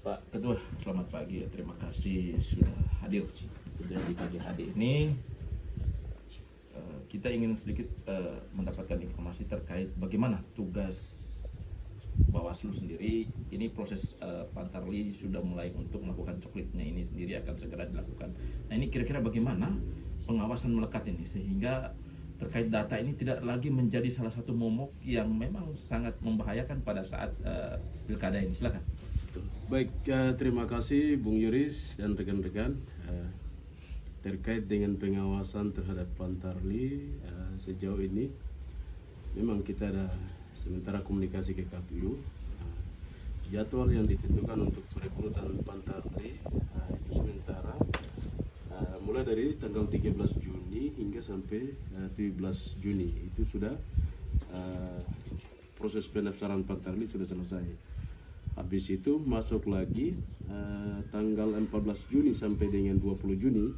Pak Ketua, selamat pagi ya. Terima kasih sudah hadir di pagi hari ini. Kita ingin sedikit mendapatkan informasi terkait bagaimana tugas Bawaslu sendiri. Ini proses Pantarli sudah mulai untuk melakukan coklitnya ini sendiri akan segera dilakukan. Nah, ini kira-kira bagaimana pengawasan melekat ini sehingga terkait data ini tidak lagi menjadi salah satu momok yang memang sangat membahayakan pada saat pilkada ini. Silakan. Baik, terima kasih Bung Yuris dan rekan-rekan. Terkait dengan pengawasan terhadap Pantarli, sejauh ini memang kita ada sementara komunikasi ke KPU. Jadwal yang ditentukan untuk perekrutan Pantarli itu sementara mulai dari tanggal 13 Juni hingga sampai 17 Juni itu sudah proses pendaftaran Pantarli sudah selesai. Habis itu masuk lagi tanggal 14 Juni sampai dengan 20 Juni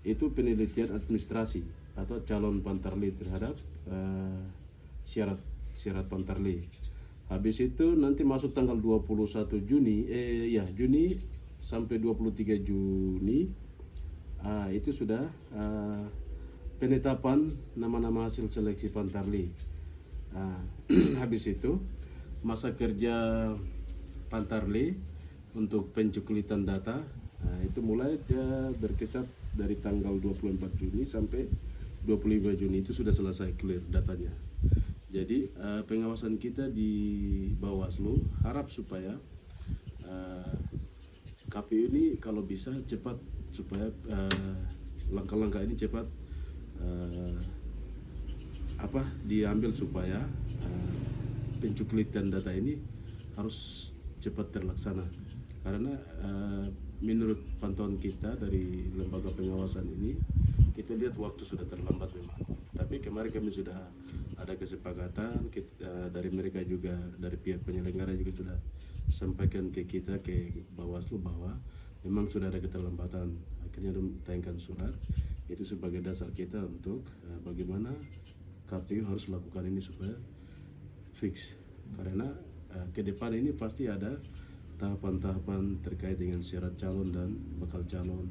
itu penelitian administrasi atau calon Pantarli terhadap syarat Pantarli. Habis itu nanti masuk tanggal 21 Juni Juni sampai 23 Juni itu sudah penetapan nama-nama hasil seleksi Pantarli. Habis itu masa kerja Pantarli untuk pencuklitan data itu mulai berkisar dari tanggal 24 Juni sampai 25 Juni itu sudah selesai clear datanya. Jadi pengawasan kita di Bawaslu harap supaya KPU ini kalau bisa cepat supaya langkah-langkah ini cepat diambil supaya pencuklitan data ini harus cepat terlaksana, karena menurut pantauan kita dari lembaga pengawasan ini kita lihat waktu sudah terlambat memang, tapi kemarin kami sudah ada kesepakatan dari mereka juga, dari pihak penyelenggara juga sudah sampaikan ke kita, ke Bawaslu, bahwa memang sudah ada keterlambatan. Akhirnya ditayangkan surat itu sebagai dasar kita untuk bagaimana KPU harus lakukan ini supaya fix, karena ke depan ini pasti ada tahapan-tahapan terkait dengan syarat calon dan bakal calon.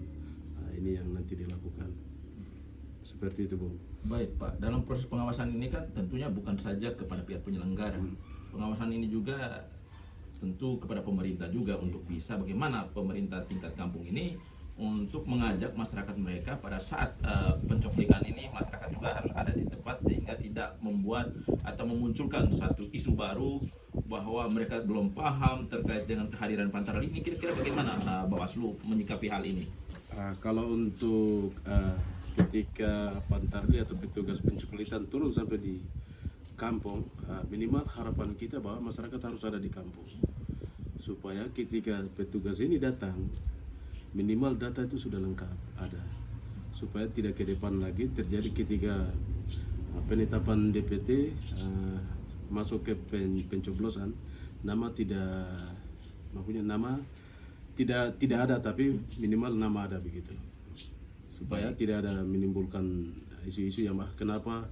Ini yang nanti dilakukan. Seperti itu, Bung. Baik, Pak. Dalam proses pengawasan ini kan tentunya bukan saja kepada pihak penyelenggara. Pengawasan ini juga tentu kepada pemerintah juga untuk bisa bagaimana pemerintah tingkat kampung ini untuk mengajak masyarakat mereka pada saat pencoblosan ini, masyarakat juga harus ada di tempat sehingga tidak membuat atau memunculkan satu isu baru bahwa mereka belum paham terkait dengan kehadiran Pantarli ini. Kira-kira bagaimana Bawaslu menyikapi hal ini? Kalau untuk ketika Pantarli atau petugas pencukulitan turun sampai di kampung, minimal harapan kita bahwa masyarakat harus ada di kampung supaya ketika petugas ini datang minimal data itu sudah lengkap ada, supaya tidak ke depan lagi terjadi ketika penetapan DPT masuk ke pencoblosan nama tidak ada, tapi minimal nama ada, begitu, supaya tidak ada menimbulkan isu-isu yang kenapa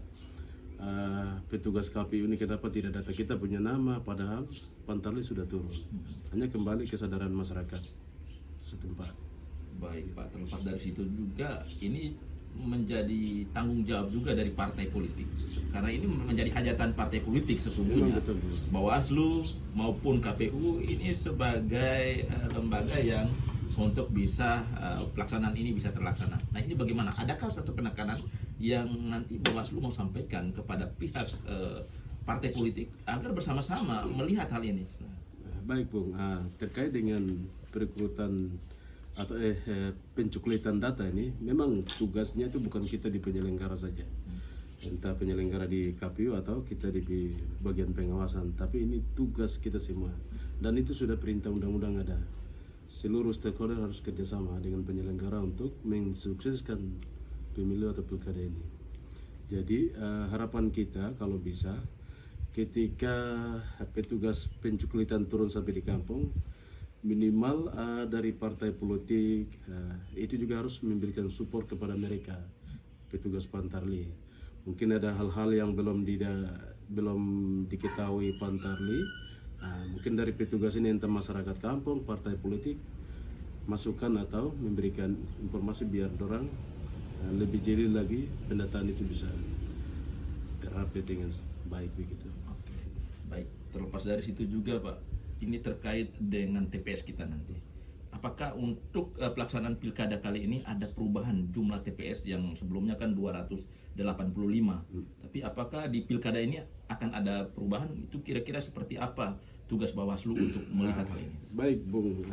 petugas KPU ini kenapa tidak data kita punya nama padahal Pantarli sudah turun. Hanya kembali kesadaran masyarakat setempat. Baik, Pak. Terlepas dari situ juga ini menjadi tanggung jawab juga dari partai politik, karena ini menjadi hajatan partai politik sesungguhnya. Betul. Bawaslu maupun KPU ini sebagai lembaga yang untuk bisa pelaksanaan ini bisa terlaksana. Nah, ini bagaimana? Adakah satu penekanan yang nanti Bawaslu mau sampaikan kepada pihak partai politik agar bersama-sama melihat hal ini? Baik, Bung. Terkait dengan perekrutan atau pencuklitan data ini, memang tugasnya itu bukan kita di penyelenggara saja, entah penyelenggara di KPU atau kita di bagian pengawasan, tapi ini tugas kita semua, dan itu sudah perintah undang-undang ada. Seluruh stakeholder harus kerjasama dengan penyelenggara untuk mensukseskan pemilu atau pilkada ini. Jadi harapan kita kalau bisa ketika petugas pencukulitan turun sampai di kampung, minimal dari partai politik itu juga harus memberikan support kepada mereka, petugas Pantarli. Mungkin ada hal-hal yang belum diketahui Pantarli, mungkin dari petugas ini entah masyarakat kampung, partai politik, masukan atau memberikan informasi biar orang lebih jeli lagi pendataan itu bisa terapi dengan baik begitu. Oke, baik. Terlepas dari situ juga Pak, ini terkait dengan TPS kita nanti. Apakah untuk pelaksanaan pilkada kali ini ada perubahan jumlah TPS yang sebelumnya kan 285? Tapi apakah di pilkada ini akan ada perubahan? Itu kira-kira seperti apa tugas Bawaslu untuk melihat hal ini? Baik Bung,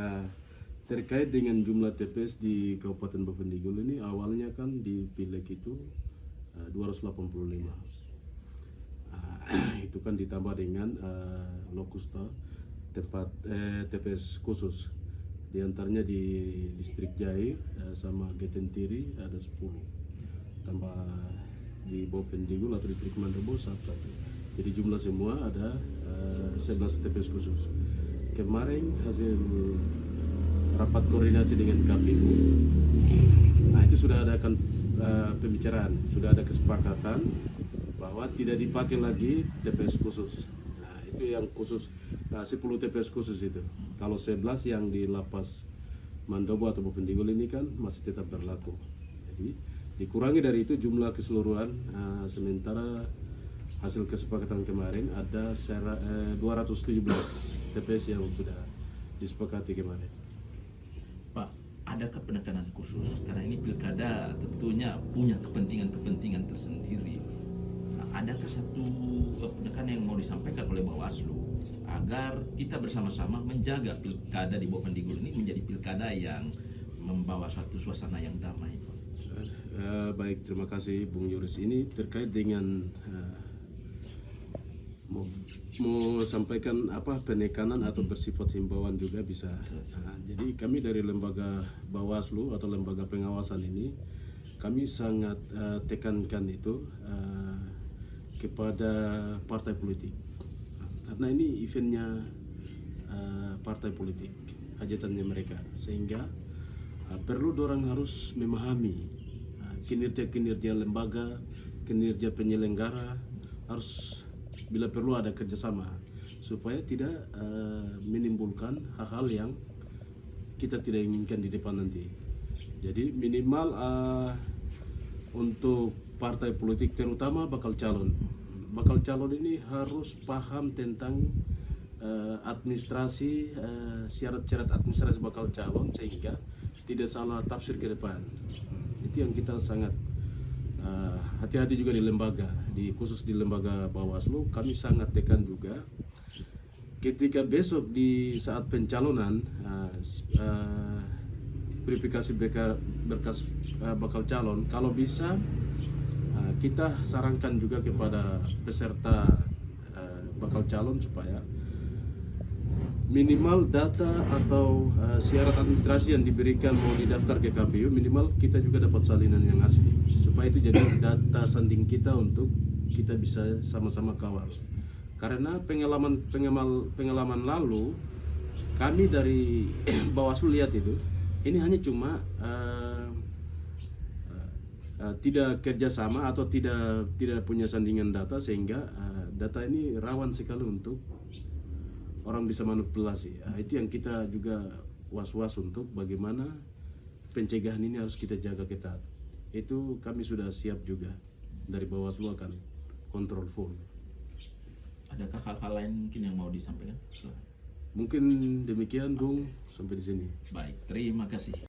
terkait dengan jumlah TPS di Kabupaten Bovendigul ini awalnya kan di Pileg itu 285. Itu kan ditambah dengan lokusta tempat TPS khusus. Di antaranya di distrik Jai sama Getentiri ada 10. Tambah di Bovendigul atau distrik Mandobo 1. Jadi jumlah semua ada 11 TPS khusus. Kemarin hasil rapat koordinasi dengan KPU, nah itu sudah ada pembicaraan, sudah ada kesepakatan bahwa tidak dipakai lagi TPS khusus. Nah itu yang khusus, 10 TPS khusus itu. Kalau 11 yang di lapas Mandobo atau Bovendigul ini kan masih tetap berlaku. Jadi dikurangi dari itu jumlah keseluruhan, sementara hasil kesepakatan kemarin ada 217 TPS yang sudah disepakati kemarin. Pak, adakah penekanan khusus? Karena ini pilkada tentunya punya kepentingan-kepentingan tersendiri. Nah, adakah satu penekanan yang mau disampaikan oleh Bawaslu agar kita bersama-sama menjaga pilkada di Bovendigul ini menjadi pilkada yang membawa suatu suasana yang damai? Baik, terima kasih Bung Yoris. Ini terkait dengan mau sampaikan apa penekanan atau bersifat himbauan juga bisa. Jadi kami dari lembaga Bawaslu atau lembaga pengawasan ini kami sangat tekankan itu kepada partai politik, karena ini eventnya partai politik, hajatannya mereka, sehingga perlu orang harus memahami kinerja lembaga, kinerja penyelenggara, harus bila perlu ada kerjasama supaya tidak menimbulkan hal-hal yang kita tidak inginkan di depan nanti. Jadi minimal untuk partai politik terutama bakal calon ini harus paham tentang administrasi, syarat-syarat administrasi bakal calon sehingga tidak salah tafsir ke depan. Itu yang kita sangat hati-hati juga di lembaga, khusus di lembaga Bawaslu kami sangat tekan juga ketika besok di saat pencalonan verifikasi berkas bakal calon, kalau bisa kita sarankan juga kepada peserta bakal calon supaya minimal data atau syarat administrasi yang diberikan mau didaftar ke KPU minimal kita juga dapat salinan yang asli supaya itu jadi data sanding kita untuk kita bisa sama-sama kawal. Karena pengalaman lalu kami dari Bawaslu lihat itu ini hanya cuma tidak kerjasama atau tidak punya sandingan data sehingga data ini rawan sekali untuk orang bisa manipulasi. Itu yang kita juga was-was untuk bagaimana pencegahan ini harus kita jaga ketat. Itu kami sudah siap juga dari Bawaslu akan kontrol full. Adakah hal-hal lain mungkin yang mau disampaikan? Mungkin demikian Bung, sampai di sini. Baik, terima kasih.